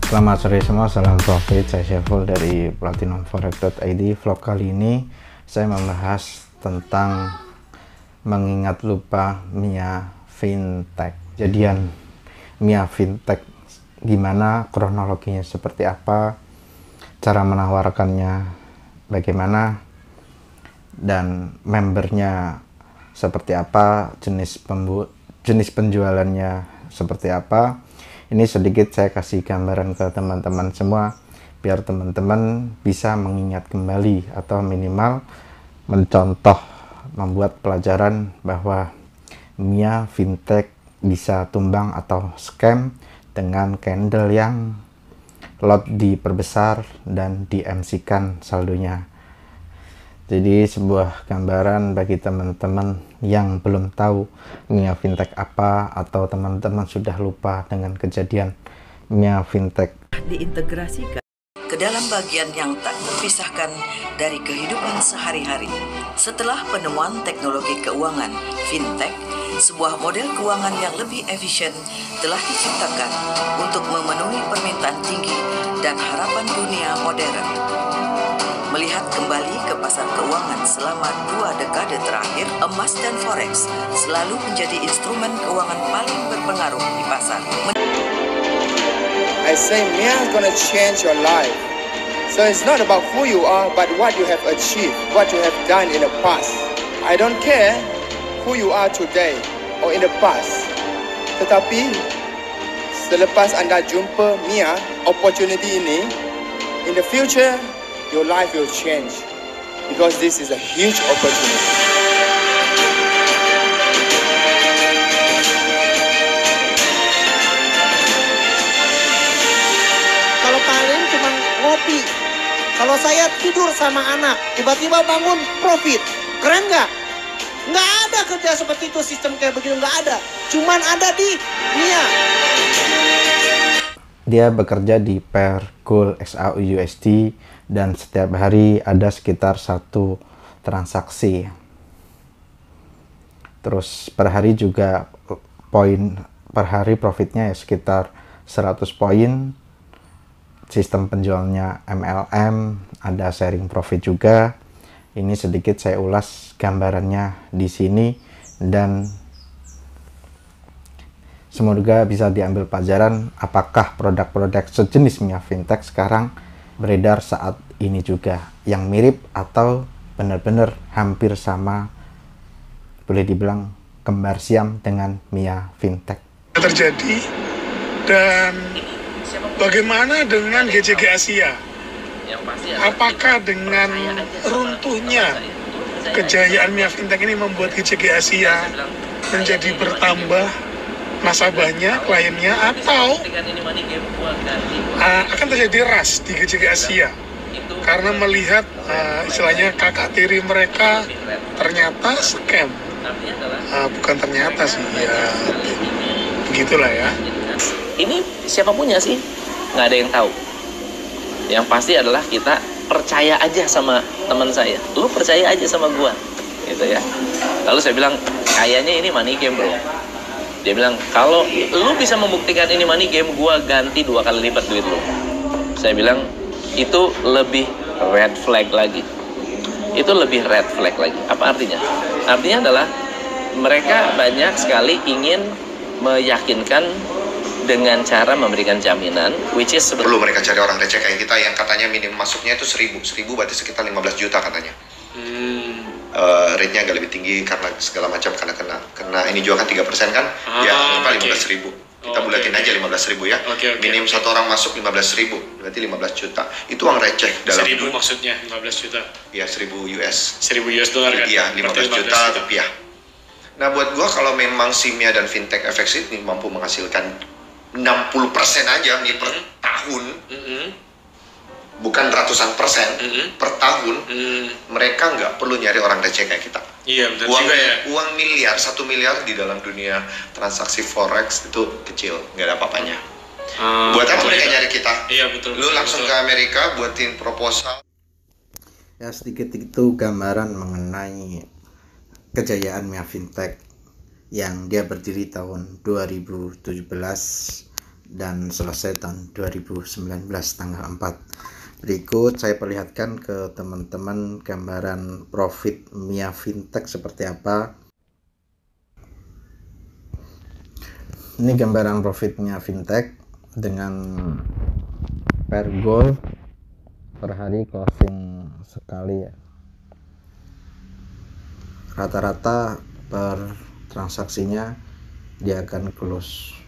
Selamat sore semua, salam profit. Saya Syaful dari platinumforex.id. Vlog kali ini saya membahas tentang mengingat lupa Mia Fintech. Jadian Mia Fintech, gimana kronologinya, seperti apa, cara menawarkannya bagaimana, dan membernya seperti apa, jenis penjualannya seperti apa. Ini sedikit saya kasih gambaran ke teman-teman semua biar teman-teman bisa mengingat kembali atau minimal mencontoh, membuat pelajaran bahwa Mia Fintech bisa tumbang atau scam dengan candle yang lot diperbesar dan di MC-kan saldonya. Jadi sebuah gambaran bagi teman-teman yang belum tahu Mia Fintech apa, atau teman-teman sudah lupa dengan kejadian Mia Fintech. Diintegrasikan ke dalam bagian yang tak terpisahkan dari kehidupan sehari-hari. Setelah penemuan teknologi keuangan, Fintech, sebuah model keuangan yang lebih efisien, telah diciptakan untuk memenuhi permintaan tinggi dan harapan dunia modern. Melihat kembali ke pasar keuangan selama 2 dekade terakhir, emas dan forex selalu menjadi instrumen keuangan paling berpengaruh di pasar. I say Mia is gonna change your life. So it's not about who you are, but what you have achieved, what you have done in the past. I don't care who you are today or in the past. Tetapi selepas Anda jumpa Mia, opportunity ini, in the future, your life will change because this is a huge opportunity. Kalau kalian cuma ngopi, kalau saya tidur sama anak, tiba-tiba bangun profit, keren nggak? Nggak ada kerja seperti itu, sistem kayak begitu nggak ada. Cuman ada di Mia. Dia bekerja di pair Gold XAU USD dan setiap hari ada sekitar 1 transaksi. Terus per hari juga poin per hari profitnya ya sekitar 100 poin. Sistem penjualnya MLM, ada sharing profit juga. Ini sedikit saya ulas gambarannya di sini dan semoga bisa diambil pelajaran apakah produk-produk sejenis Mia Fintech sekarang beredar saat ini juga, yang mirip atau benar-benar hampir sama, boleh dibilang kembar siam dengan Mia Fintech. Terjadi. Dan bagaimana dengan GCG Asia? Apakah dengan runtuhnya kejayaan Mia Fintech ini membuat GCG Asia menjadi bertambah nasabahnya, kliennya, atau akan terjadi rush di GCG Asia karena melihat istilahnya kakak tiri mereka ternyata scam. Bukan ternyata sih, ya begitulah ya. Ini siapa punya sih? Nggak ada yang tahu. Yang pasti adalah kita percaya aja sama teman saya. Lu percaya aja sama gua, gitu ya. Lalu saya bilang, kayaknya ini money game, bro. Dia bilang, kalau lu bisa membuktikan ini money game, gua ganti 2 kali lipat duit lu. Saya bilang, itu lebih red flag lagi. Itu lebih red flag lagi. Apa artinya? Artinya adalah mereka banyak sekali ingin meyakinkan dengan cara memberikan jaminan, which is perlu mereka cari orang receh kayak kita yang katanya minimum masuknya itu 1.000 berarti sekitar 15 juta katanya. Rate-nya agak lebih tinggi karena segala macam, karena kena ini juga kan 3% kan, ya apa 15.000. Kita bulatin aja 15.000 ya. Minim satu orang masuk 15.000, berarti 15 juta. Itu uang receh dalam 1.000 maksudnya 15 juta. Ya 1.000 US. 1.000 US dollar kan? Iya, 15 juta rupiah. Nah buat gua kalau memang si Mia dan Fintech FX ini mampu menghasilkan 60% aja nih per tahun, bukan ratusan persen per tahun, mereka nggak perlu nyari orang receh kayak kita. Iya betul juga ya. Uang miliar, 1 miliar di dalam dunia transaksi forex itu kecil, nggak ada apa-apanya. Buat apa mereka nyari kita? Iya betul. Lu langsung ke Amerika buatin proposal. Ya sedikit itu gambaran mengenai kejayaan Mia Fintech yang dia berdiri tahun 2017 dan selesai tahun 2019 tanggal 4. Berikut saya perlihatkan ke teman-teman gambaran profit Mia Fintech seperti apa. Ini gambaran profitnya Fintech dengan per goal per hari closing sekali ya. Rata-rata per transaksinya dia akan close.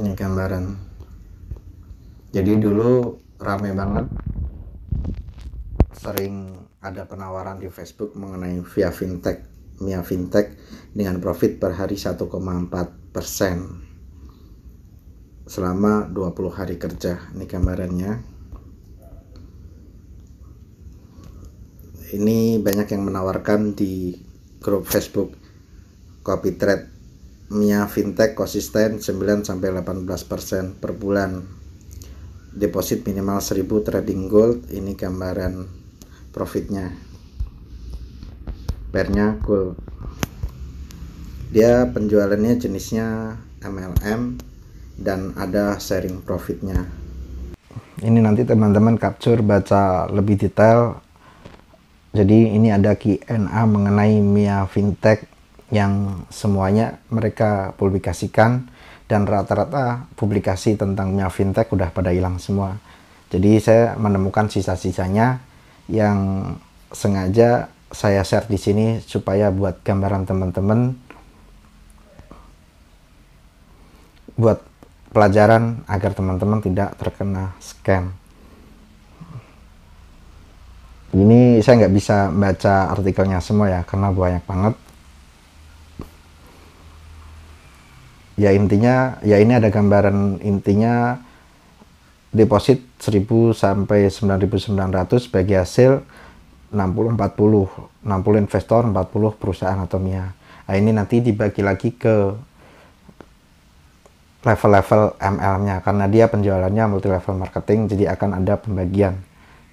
Ini gambaran. Jadi dulu rame banget, sering ada penawaran di Facebook mengenai Mia Fintech dengan profit per hari 1,4% selama 20 hari kerja. Ini gambarannya. Ini banyak yang menawarkan di grup Facebook Copy Trade. Mia Fintech konsisten 9-18% per bulan. Deposit minimal 1000 trading gold. Ini gambaran profitnya. Pairnya gold. Dia penjualannya jenisnya MLM dan ada sharing profitnya. Ini nanti teman-teman capture baca lebih detail. Jadi ini ada Q&A mengenai Mia Fintech yang semuanya mereka publikasikan, dan rata-rata publikasi tentang Mia Fintech udah pada hilang semua. Jadi saya menemukan sisa-sisanya yang sengaja saya share di sini supaya buat gambaran teman-teman, buat pelajaran agar teman-teman tidak terkena scam. Ini saya nggak bisa baca artikelnya semua ya, karena banyak banget. Ya intinya, ya ini ada gambaran intinya deposit 1000 sampai 9.900 bagi hasil 60-40, 60 investor, 40 perusahaan atau Mia. Nah ini nanti dibagi lagi ke level-level ML-nya, karena dia penjualannya multi level marketing, jadi akan ada pembagian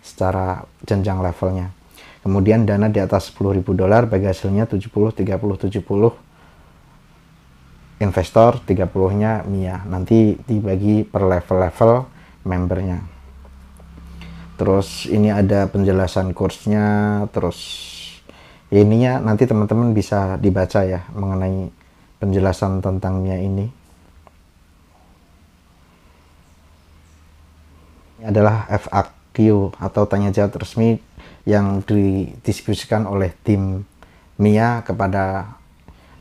secara jenjang levelnya. Kemudian dana di atas $10.000 bagi hasilnya 70, 30, 70 investor, 30-nya Mia. Nanti dibagi per level-level membernya. Terus ini ada penjelasan kursnya, terus ininya nanti teman-teman bisa dibaca ya mengenai penjelasan tentang Mia ini. Ini adalah FAQ atau tanya jawab resmi yang didiskusikan oleh tim Mia kepada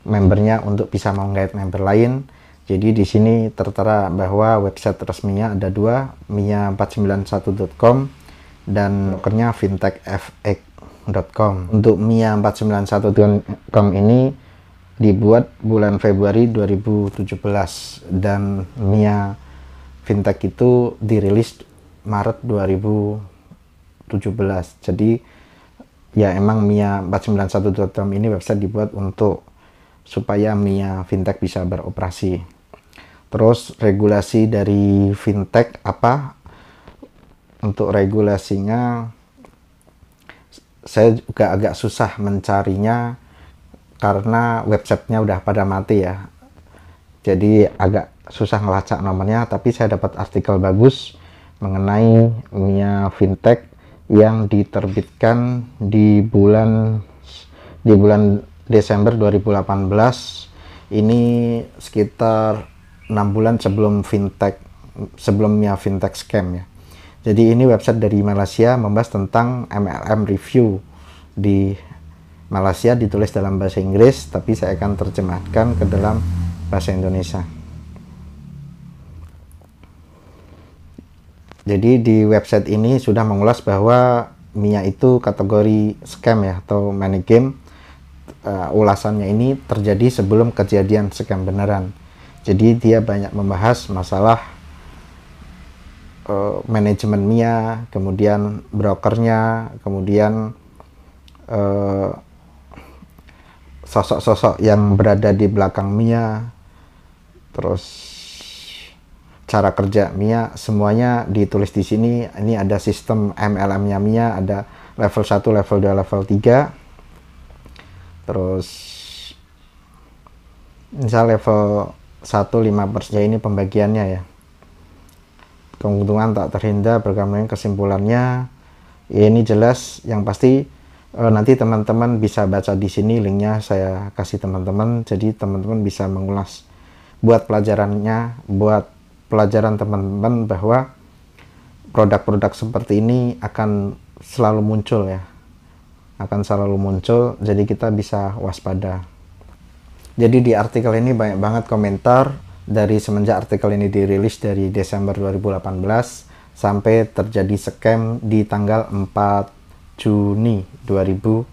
membernya untuk bisa menggait member lain. Jadi di sini tertera bahwa website resminya ada dua, mia491.com dan brokernya fintechfx.com. Untuk mia491.com ini dibuat bulan Februari 2017 dan Mia Fintech itu dirilis Maret 2017. Jadi ya emang mia491.com ini website dibuat untuk supaya Mia Fintech bisa beroperasi. Terus regulasi dari Fintech apa? Untuk regulasinya saya juga agak susah mencarinya karena websitenya udah pada mati ya. Jadi agak susah ngelacak nomornya, tapi saya dapat artikel bagus mengenai Mia Fintech yang diterbitkan di bulan Desember 2018. Ini sekitar 6 bulan sebelum Mia Fintech scam ya. Jadi ini website dari Malaysia membahas tentang MLM review di Malaysia, ditulis dalam bahasa Inggris, tapi saya akan terjemahkan ke dalam bahasa Indonesia. Jadi di website ini sudah mengulas bahwa Mia itu kategori scam ya, atau money game. Ulasannya ini terjadi sebelum kejadian scam beneran. Jadi dia banyak membahas masalah manajemen Mia, kemudian brokernya, kemudian sosok-sosok yang berada di belakang Mia, terus cara kerja Mia, semuanya ditulis di sini. Ini ada sistem MLM-nya Mia, ada level 1, level 2, level 3. Terus Misal level 1 5%, ya ini pembagiannya ya. Keuntungan tak terhindar berkembang, kesimpulannya ya ini jelas, yang pasti nanti teman-teman bisa baca di sini, linknya saya kasih teman-teman, jadi teman-teman bisa mengulas buat pelajarannya, buat pelajaran teman-teman bahwa produk-produk seperti ini akan selalu muncul ya, akan selalu muncul, jadi kita bisa waspada. Jadi di artikel ini banyak banget komentar dari semenjak artikel ini dirilis dari Desember 2018 sampai terjadi scam di tanggal 4 Juni 2019.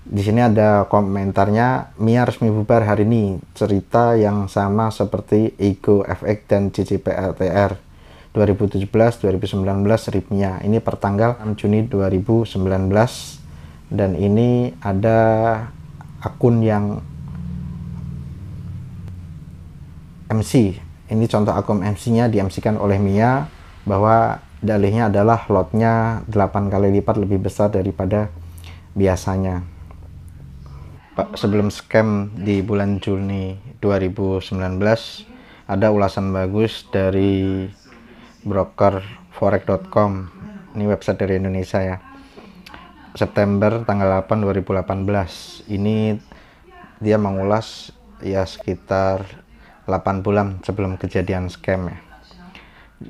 Di sini ada komentarnya, Mia resmi bubar hari ini, cerita yang sama seperti Ego FX dan CCPLTR 2017-2019 Ripmia. Ini pertanggal 6 Juni 2019, dan ini ada akun yang MC. Ini contoh akun MC-nya, di-MC-kan oleh Mia, bahwa dalihnya adalah lotnya 8 kali lipat lebih besar daripada biasanya. Sebelum scam di bulan Juni 2019, ada ulasan bagus dari broker forex.com. Ini website dari Indonesia ya. September tanggal 8 2018. Ini dia mengulas ya sekitar 8 bulan sebelum kejadian scam ya.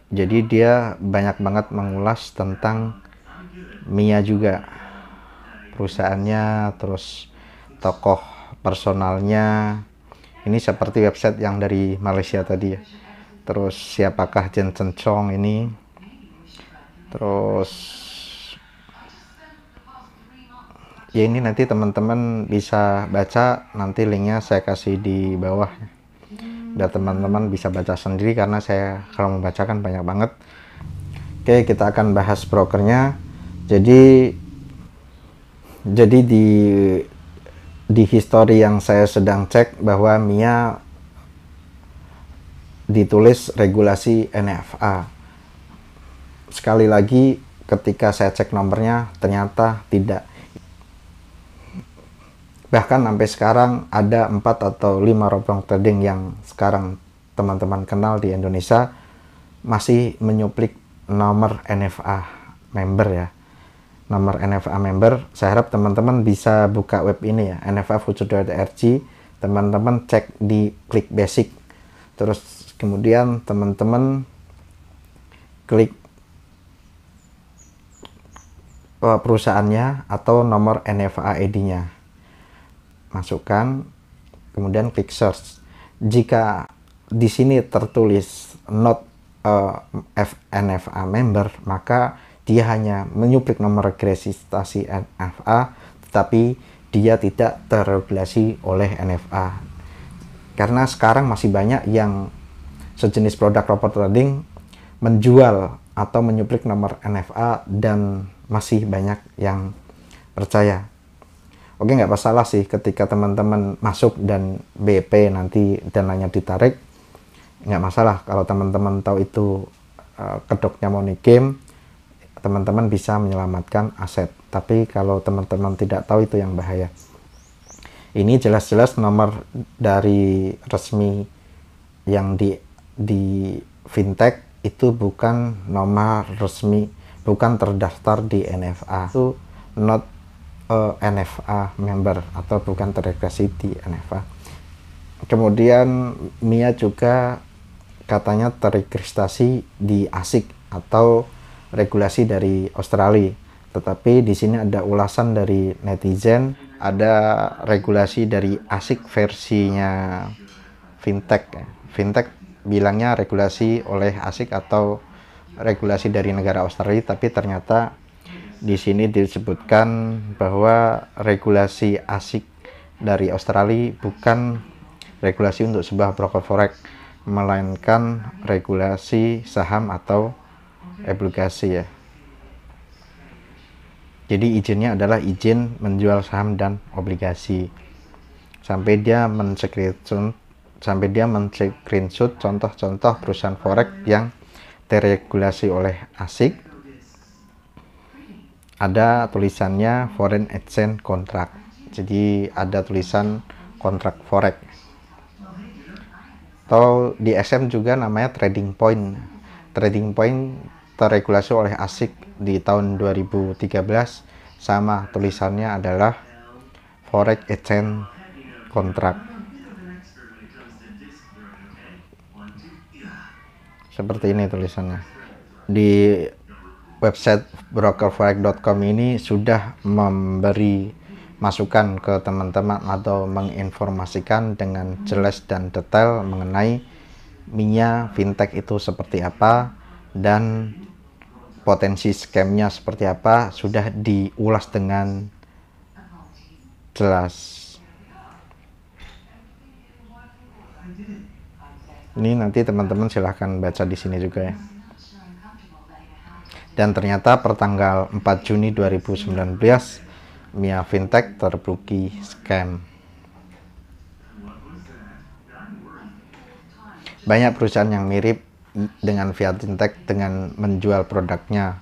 Jadi dia banyak banget mengulas tentang Mia juga, perusahaannya, terus tokoh personalnya. Ini seperti website yang dari Malaysia tadi ya. Terus siapakah Jensen Chong ini, terus ya ini nanti teman-teman bisa baca, nanti linknya saya kasih di bawah dan teman-teman bisa baca sendiri karena saya kalau membacakan banyak banget. Oke, kita akan bahas brokernya. Jadi di history yang saya sedang cek bahwa Mia ditulis regulasi NFA. Sekali lagi ketika saya cek nomornya ternyata tidak. Bahkan sampai sekarang ada 4 atau 5 robong trading yang sekarang teman-teman kenal di Indonesia masih menyuplik nomor NFA member ya. Nomor NFA member, saya harap teman-teman bisa buka web ini ya, nfafuture.org. Teman-teman cek di klik basic. Terus kemudian teman-teman klik perusahaannya atau nomor NFA ID-nya. Masukkan, kemudian klik search. Jika di sini tertulis not NFA member, maka dia hanya menyuplik nomor registrasi NFA, tetapi dia tidak terregulasi oleh NFA. Karena sekarang masih banyak yang sejenis produk robot trading menjual atau menyuplik nomor NFA dan masih banyak yang percaya. Oke, nggak masalah sih ketika teman-teman masuk dan BP nanti dananya ditarik, nggak masalah. Kalau teman-teman tahu itu kedoknya money game, teman-teman bisa menyelamatkan aset. Tapi kalau teman-teman tidak tahu, itu yang bahaya. Ini jelas-jelas nomor dari resmi yang di fintech itu bukan nomor resmi, bukan terdaftar di NFA. Itu not NFA member atau bukan terregistrasi di NFA. Kemudian Mia juga katanya terregistrasi di ASIC atau regulasi dari Australia. Tetapi di sini ada ulasan dari netizen, ada regulasi dari ASIC versinya fintech. Fintech bilangnya regulasi oleh ASIC atau regulasi dari negara Australia, tapi ternyata di sini disebutkan bahwa regulasi ASIC dari Australia bukan regulasi untuk sebuah broker forex, melainkan regulasi saham atau obligasi ya. Jadi izinnya adalah izin menjual saham dan obligasi. Sampai dia men-screenshot contoh-contoh perusahaan forex yang terregulasi oleh ASIC. Ada tulisannya foreign exchange contract. Jadi ada tulisan kontrak forex. Atau di SM juga namanya trading point. Trading point terregulasi oleh ASIC di tahun 2013, sama tulisannya adalah forex exchange contract. Seperti ini tulisannya. Di website brokerforex.com ini sudah memberi masukan ke teman-teman atau menginformasikan dengan jelas dan detail mengenai minyak fintech itu seperti apa dan potensi scamnya seperti apa, sudah diulas dengan jelas. Ini nanti teman-teman silahkan baca di sini juga ya. Dan ternyata pertanggal 4 Juni 2019 Mia Fintech terbukti scam. Banyak perusahaan yang mirip dengan Via Fintech dengan menjual produknya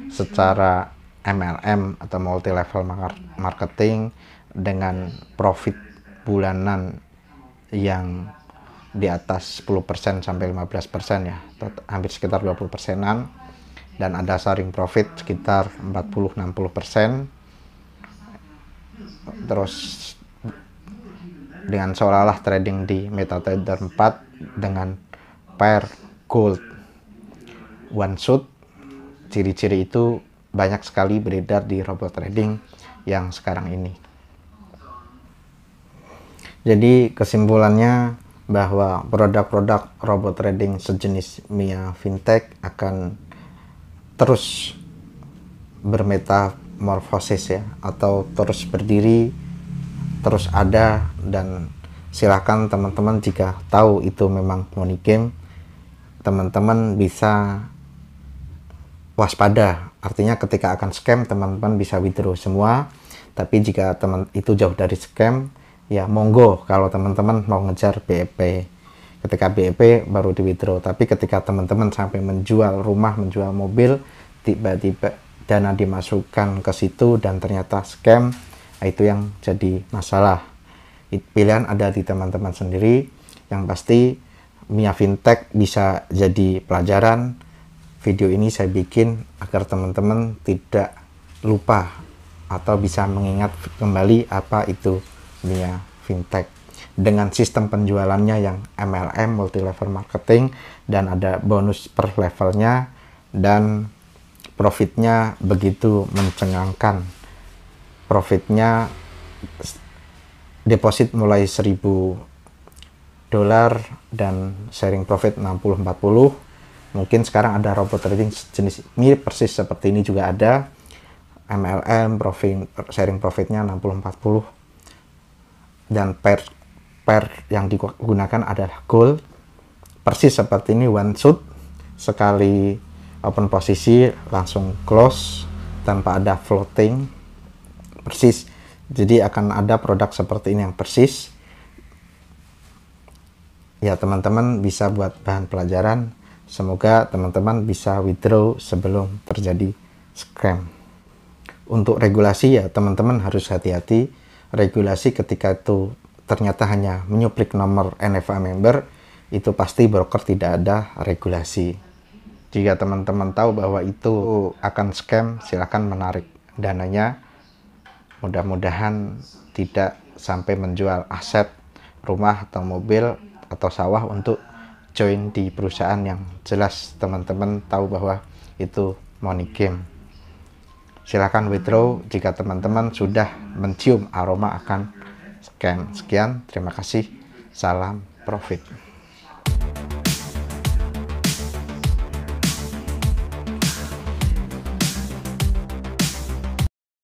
secara MLM atau multi level marketing dengan profit bulanan yang di atas 10% sampai 15% ya, hampir sekitar 20%-an, dan ada sharing profit sekitar 40-60%. Terus dengan seolah-olah trading di MetaTrader 4 dengan pair gold one shot. Ciri-ciri itu banyak sekali beredar di robot trading yang sekarang ini. Jadi kesimpulannya bahwa produk-produk robot trading sejenis Mia Fintech akan terus bermetamorfosis ya, atau terus berdiri, terus ada, dan silahkan teman-teman jika tahu itu memang money game, teman-teman bisa waspada. Artinya ketika akan scam, teman-teman bisa withdraw semua. Tapi jika teman itu jauh dari scam, ya monggo kalau teman-teman mau ngejar BEP. Ketika BEP baru di withdraw. Tapi ketika teman-teman sampai menjual rumah, menjual mobil, tiba-tiba dana dimasukkan ke situ dan ternyata scam, itu yang jadi masalah. Pilihan ada di teman-teman sendiri. Yang pasti Mia Fintech bisa jadi pelajaran. Video ini saya bikin agar teman-teman tidak lupa atau bisa mengingat kembali apa itu Mia Fintech, dengan sistem penjualannya yang MLM, multi level marketing, dan ada bonus per levelnya, dan profitnya begitu mencengangkan. Profitnya deposit mulai $1.000 dan sharing profit 60-40. Mungkin sekarang ada robot trading jenis mirip persis seperti ini juga ada. MLM, sharing profitnya 60-40. Dan pair yang digunakan adalah gold, persis seperti ini, one shot, sekali open posisi langsung close tanpa ada floating, persis. Jadi akan ada produk seperti ini yang persis ya, teman-teman bisa buat bahan pelajaran. Semoga teman-teman bisa withdraw sebelum terjadi scam. Untuk regulasi ya teman-teman harus hati-hati. Regulasi ketika itu ternyata hanya menyuplik nomor NFA member, itu pasti broker tidak ada regulasi. Jika teman-teman tahu bahwa itu akan scam, silakan menarik dananya. Mudah-mudahan tidak sampai menjual aset, rumah atau mobil atau sawah untuk join di perusahaan yang jelas teman-teman tahu bahwa itu money game. Silakan withdraw jika teman-teman sudah mencium aroma akan scam. Sekian, terima kasih. Salam profit.